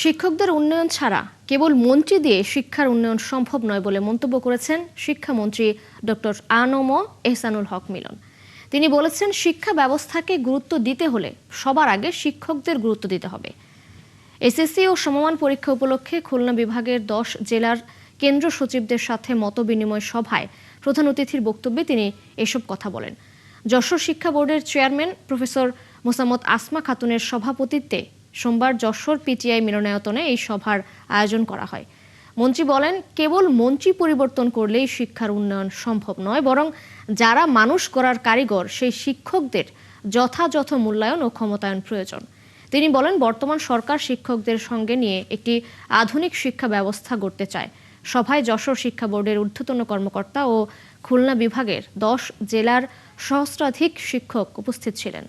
শিক্ষকদের উন্নয়ন ছাড়া কেবল মন্ত্রী দিয়ে শিক্ষার উন্নয়ন সম্ভব নয় বলে মন্তব্য করেছেন শিক্ষামন্ত্রী ডক্টর আ.ন.ম এহসানুল হক মিলন। তিনি বলেছেন, শিক্ষা ব্যবস্থাকে গুরুত্ব দিতে হলে সবার আগে শিক্ষকদের গুরুত্ব দিতে হবে। এসএসসি ও সমমান পরীক্ষা উপলক্ষে খুলনা বিভাগের 10 জেলার কেন্দ্র সচিবদের সাথে মতবিনিময় সভায় প্রধান অতিথির বক্তব্যে তিনি এসব কথা বলেন। যশোর শিক্ষা বোর্ডের চেয়ারম্যান প্রফেসর মোসাম্মৎ আসমা খাতুনের সভাপতিত্বে সোমবার যশোর পিটিআই মিলনায়তনে এই সভার আয়োজন করা হয়। মন্ত্রী বলেন, কেবল মন্ত্রী পরিবর্তন করলেই শিক্ষার উন্নয়ন সম্ভব নয়, বরং যারা মানুষ গড়ার কারিগর সেই শিক্ষকদের যথাযথ মূল্যায়ন ও ক্ষমতায়ন প্রয়োজন। তিনি বলেন, বর্তমান সরকার শিক্ষকদের সঙ্গে নিয়ে একটি আধুনিক শিক্ষা ব্যবস্থা গড়তে চায়। সভায় যশোর শিক্ষা বোর্ডের ঊর্ধ্বতন কর্মকর্তা ও খুলনা বিভাগের 10 জেলার সহস্রাধিক শিক্ষক উপস্থিত ছিলেন।